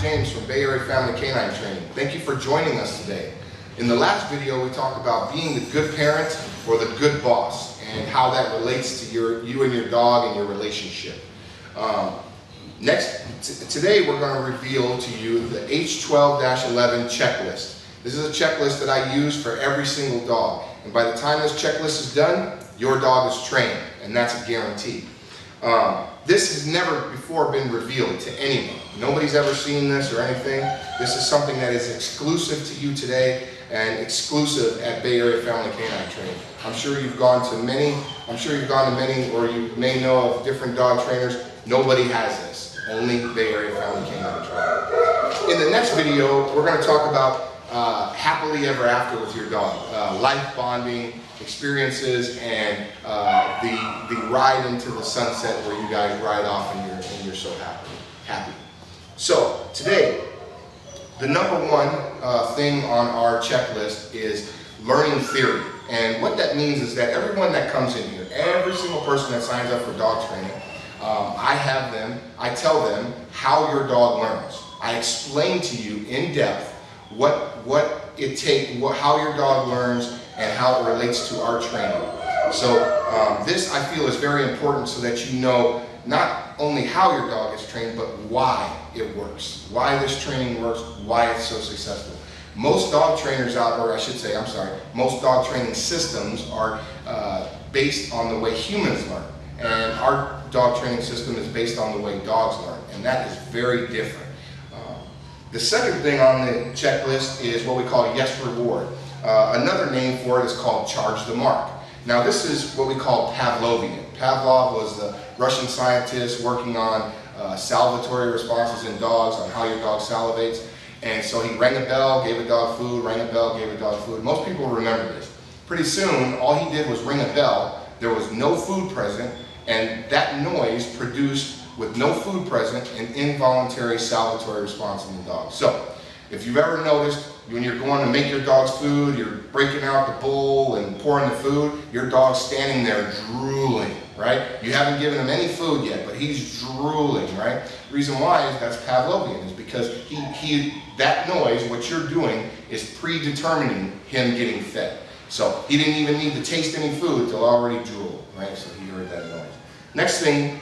James from Bay Area Family Canine Training. Thank you for joining us today. In the last video, we talked about being the good parent or the good boss and how that relates to you and your dog and your relationship. Today we're going to reveal to you the H12-11 checklist. This is a checklist that I use for every single dog. And by the time this checklist is done, your dog is trained, and that's a guarantee. This has never before been revealed to anyone. Nobody's ever seen this or anything. This is something that is exclusive to you today and exclusive at Bay Area Family Canine Training. I'm sure you've gone to many, or you may know of different dog trainers. Nobody has this. Only Bay Area Family Canine Training. In the next video, we're going to talk about happily ever after with your dog, life bonding experiences, and the ride into the sunset where you guys ride off and you're so happy. So today, the number one thing on our checklist is learning theory. And what that means is that everyone that comes in here, every single person that signs up for dog training, I tell them how your dog learns. I explain to you in depth how your dog learns and how it relates to our training. So this I feel is very important so that you know not only how your dog is trained, but why it works, why this training works, why it's so successful. Most dog trainers out there, most dog training systems are based on the way humans learn. And our dog training system is based on the way dogs learn, and that is very different. The second thing on the checklist is what we call yes reward. Another name for it is called charge the mark. Now this is what we call Pavlovian. Pavlov was the Russian scientist working on salivatory responses in dogs, on how your dog salivates. And so he rang a bell, gave a dog food, rang a bell, gave a dog food. Most people remember this. Pretty soon, all he did was ring a bell. There was no food present, and that noise produced, with no food present, an involuntary salivatory response in the dog. So, if you've ever noticed, when you're going to make your dog's food, you're breaking out the bowl and pouring the food, your dog's standing there drooling, right? You haven't given him any food yet, but he's drooling, right? The reason why is that's Pavlovian, is because that noise, what you're doing, is predetermining him getting fed. So he didn't even need to taste any food till already drool, right? So he heard that noise. Next thing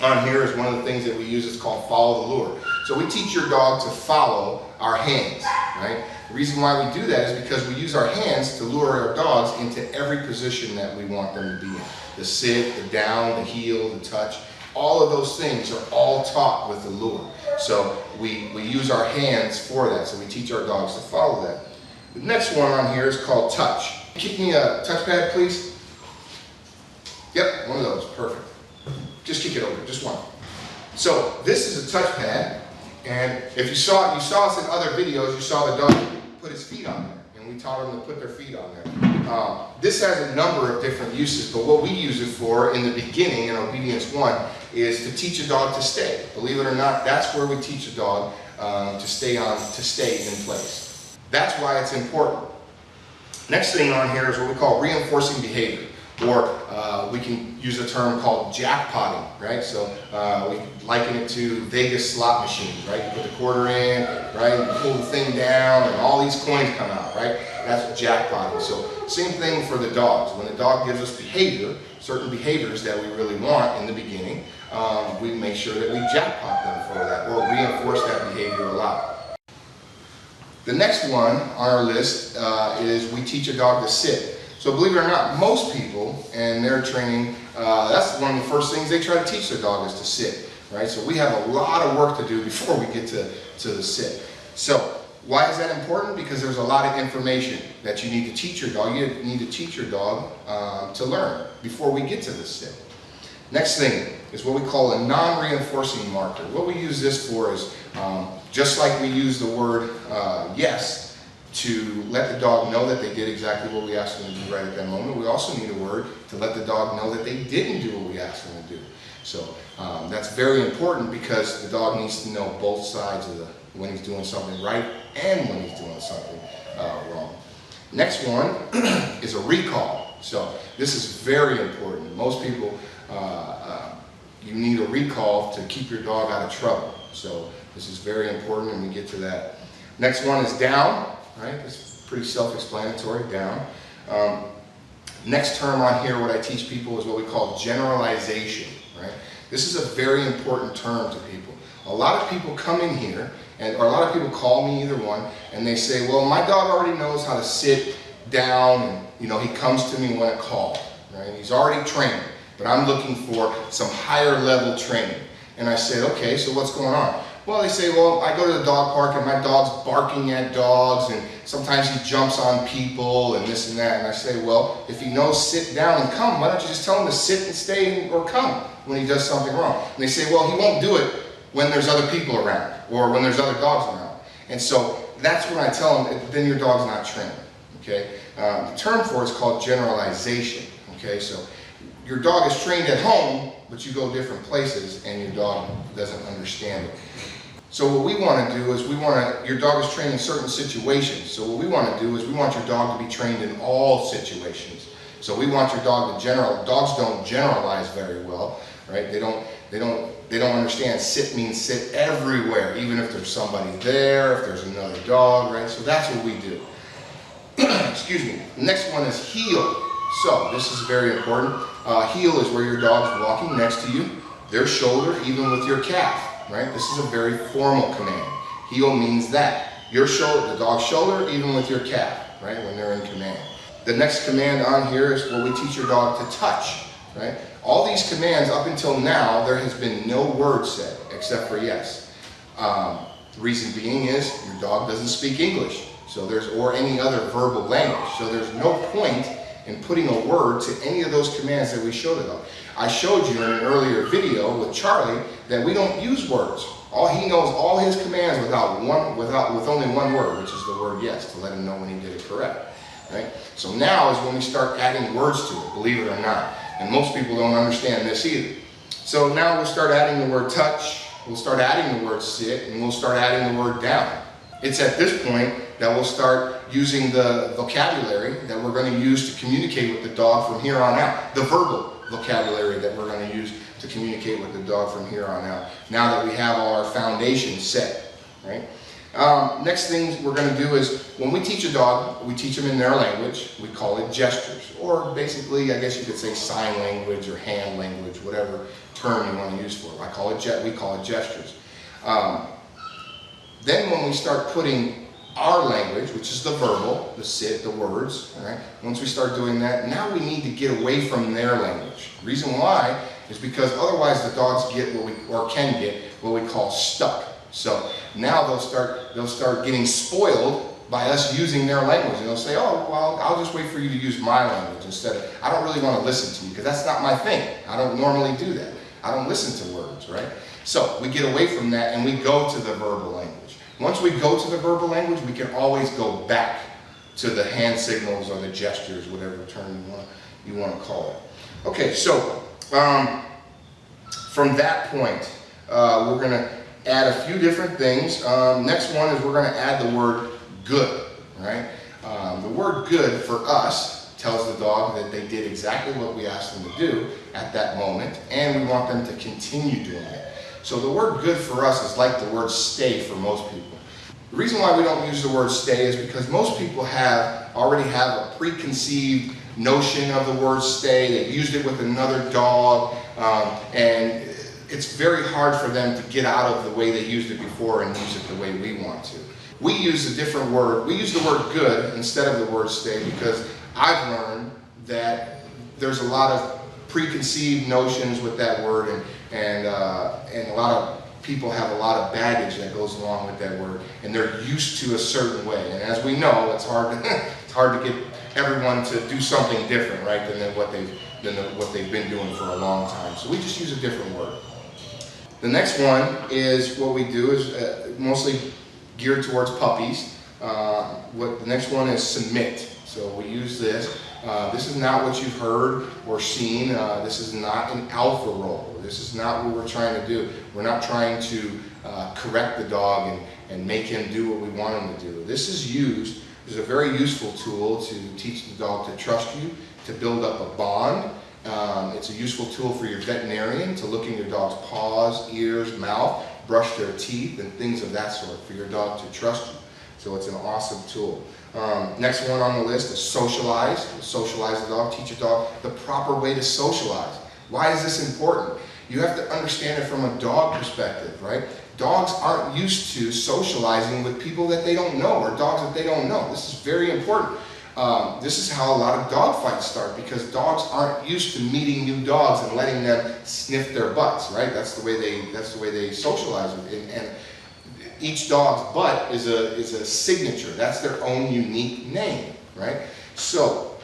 on here is one of the things that we use. Is called follow the lure. So we teach your dog to follow our hands, right? The reason why we do that is because we use our hands to lure our dogs into every position that we want them to be in. The sit, the down, the heel, the touch, all of those things are all taught with the lure. So we use our hands for that, so we teach our dogs to follow that. The next one on here is called touch. Kick me a touchpad, please. Yep, one of those, perfect. Just kick it over, just one. So this is a touchpad, and if you saw us in other videos, you saw the dog put his feet on there, and we taught him to put their feet on there. This has a number of different uses, but what we use it for in the beginning, in Obedience 1, is to teach a dog to stay. Believe it or not, that's where we teach a dog to stay in place. That's why it's important. Next thing on here is what we call reinforcing behavior, or we can use a term called jackpotting, right? So we liken it to Vegas slot machines, right? You put the quarter in, right? You pull the thing down, and all these coins come out, right? That's jackpotting. So same thing for the dogs. When the dog gives us behavior, certain behaviors that we really want in the beginning, we make sure that we jackpot them for that, or reinforce that behavior a lot. The next one on our list is we teach a dog to sit. So believe it or not, most people in their training, that's one of the first things they try to teach their dog is to sit, right? So we have a lot of work to do before we get to the sit. So why is that important? Because there's a lot of information that you need to teach your dog. You need to teach your dog to learn before we get to the sit. Next thing is what we call a non-reinforcing marker. What we use this for is, just like we use the word yes to let the dog know that they did exactly what we asked them to do right at that moment, we also need a word to let the dog know that they didn't do what we asked them to do. So that's very important because the dog needs to know both sides of when he's doing something right and when he's doing something wrong. Next one is a recall. So this is very important. Most people, you need a recall to keep your dog out of trouble. So this is very important, and we get to that. Next one is down, right? It's pretty self-explanatory, down. Next term on here, what I teach people is what we call generalization, right? This is a very important term to people. A lot of people come in here, or a lot of people call me, either one, and they say, well, my dog already knows how to sit down, and he comes to me when I call, right? He's already trained, but I'm looking for some higher level training. And I say, okay, so what's going on? Well, they say, well, I go to the dog park and my dog's barking at dogs, and sometimes he jumps on people and this and that. And I say, well, if he knows sit down and come, why don't you just tell him to sit and stay or come when he does something wrong? And they say, well, he won't do it when there's other people around or when there's other dogs around. And so that's when I tell them, then your dog's not trained, okay? The term for it is called generalization, okay? So your dog is trained at home, but you go different places and your dog doesn't understand it. So what we want to do is your dog is trained in certain situations. So what we want to do is we want your dog to be trained in all situations. So we want your dog to dogs don't generalize very well, right? They don't understand sit means sit everywhere, even if there's somebody there, if there's another dog, right? So that's what we do. Excuse me. The next one is heel. So this is very important. Heel is where your dog's walking next to you, their shoulder, even with your calf. Right? This is a very formal command. Heel means that. Your shoulder, the dog's shoulder, even with your calf, right? When they're in command. The next command on here is where we teach your dog to touch, right? All these commands up until now, there has been no word said except for yes. The reason being is your dog doesn't speak English, or any other verbal language. So there's no point in putting a word to any of those commands that we showed the dog. I showed you in an earlier video with Charlie that we don't use words. He knows all his commands with only one word, which is the word yes, to let him know when he did it correct. Right? So now is when we start adding words to it, believe it or not. And most people don't understand this either. So now we'll start adding the word touch, we'll start adding the word sit, and we'll start adding the word down. It's at this point that we'll start using the vocabulary that we're going to use to communicate with the dog from here on out. The verbal vocabulary that we're going to use to communicate with the dog from here on out. Now that we have all our foundations set, right? Next thing we're going to do is when we teach a dog, we teach them in their language. We call it gestures, or basically, I guess you could say sign language or hand language, whatever term you want to use for it. We call it gestures. Then when we start putting our language, which is the verbal, the sit, the words, all right? Once we start doing that, now we need to get away from their language. The reason why is because otherwise the dogs can get what we call stuck. So now they'll start getting spoiled by us using their language, and they'll say, oh, well, I'll just wait for you to use my language instead of, I don't really want to listen to you because that's not my thing. I don't normally do that. I don't listen to words, right? So we get away from that and we go to the verbal language. Once we go to the verbal language, we can always go back to the hand signals or the gestures, whatever term you want to call it. Okay, so from that point, we're going to add a few different things. Next one is we're going to add the word good, right? The word good for us tells the dog that they did exactly what we asked them to do at that moment, and we want them to continue doing it. So the word good for us is like the word stay for most people. The reason why we don't use the word stay is because most people already have a preconceived notion of the word stay. They've used it with another dog, and it's very hard for them to get out of the way they used it before and use it the way we want to. We use a different word. We use the word good instead of the word stay because I've learned that there's a lot of preconceived notions with that word, and a lot of people have a lot of baggage that goes along with that word, and they're used to a certain way. And as we know, it's hard to get everyone to do something different, right, than what they've been doing for a long time. So we just use a different word. The next one is what we do is mostly geared towards puppies. The next one is submit. So we use this. This is not what you've heard or seen. This is not an alpha role. This is not what we're trying to do. We're not trying to correct the dog and make him do what we want him to do. This is a very useful tool to teach the dog to trust you, to build up a bond. It's a useful tool for your veterinarian to look in your dog's paws, ears, mouth, brush their teeth and things of that sort for your dog to trust you. So it's an awesome tool. Next one on the list is socialize. Socialize the dog, teach your dog the proper way to socialize. Why is this important? You have to understand it from a dog perspective, right? Dogs aren't used to socializing with people that they don't know, or dogs that they don't know. This is very important. This is how a lot of dog fights start, because dogs aren't used to meeting new dogs and letting them sniff their butts, right? That's the way they socialize. And each dog's butt is a signature. That's their own unique name, right? So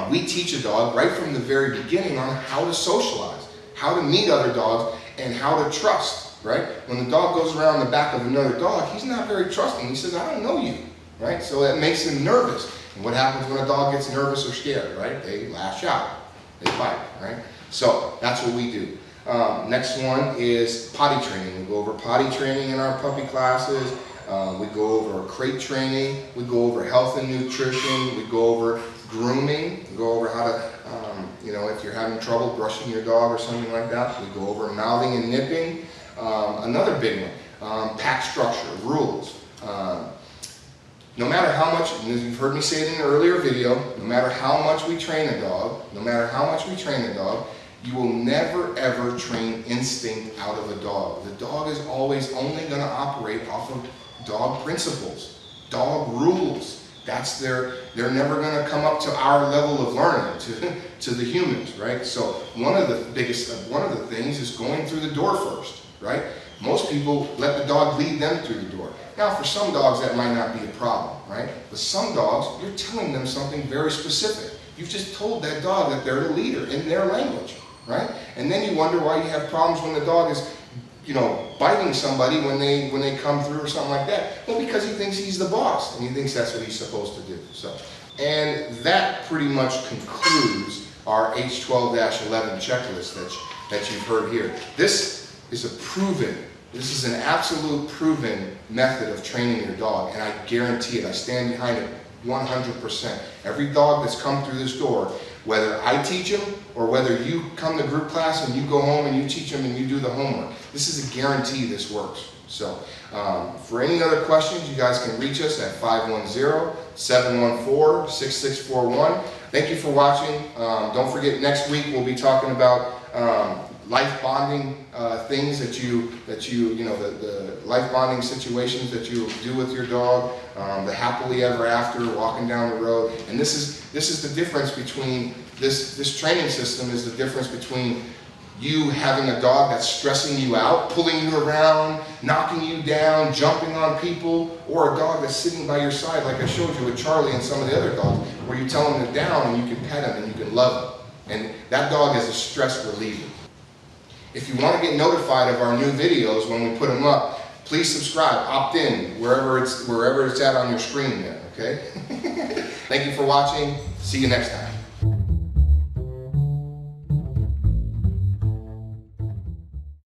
we teach a dog right from the very beginning on how to socialize, how to meet other dogs, and how to trust, right? When the dog goes around the back of another dog, he's not very trusting. He says, I don't know you, right? So that makes him nervous. And what happens when a dog gets nervous or scared, right? They lash out, they bite, right? So that's what we do. Next one is potty training. We go over potty training in our puppy classes. We go over crate training. We go over health and nutrition. We go over grooming. We go over how to, if you're having trouble brushing your dog or something like that. We go over mouthing and nipping. Another big one, pack structure, rules. No matter how much, and as you've heard me say it in an earlier video, no matter how much we train a dog, you will never ever train instinct out of a dog. The dog is always only going to operate off of dog principles, dog rules. They're never going to come up to our level of learning, to the humans, right? So one of the things is going through the door first, right? Most people let the dog lead them through the door. Now, for some dogs, that might not be a problem, right? But some dogs, you're telling them something very specific. You've just told that dog that they're the leader in their language, right? And then you wonder why you have problems when the dog is, biting somebody when they come through or something like that. Well, because he thinks he's the boss, and he thinks that's what he's supposed to do. So, and that pretty much concludes our H12-11 checklist that you've heard here. This is an absolute proven method of training your dog, and I guarantee it, I stand behind it 100%. Every dog that's come through this door, whether I teach him or whether you come to group class and you go home and you teach him and you do the homework, this is a guarantee this works. So for any other questions, you guys can reach us at 510-714-6641. Thank you for watching. Don't forget, next week we'll be talking about life bonding things the life bonding situations that you do with your dog, the happily ever after, walking down the road. And this is the difference between this training system is the difference between you having a dog that's stressing you out, pulling you around, knocking you down, jumping on people, or a dog that's sitting by your side like I showed you with Charlie and some of the other dogs, where you tell him to down and you can pet him and you can love him. And that dog is a stress reliever. If you want to get notified of our new videos when we put them up, please subscribe, opt in, wherever it's at on your screen there, okay? Thank you for watching. See you next time.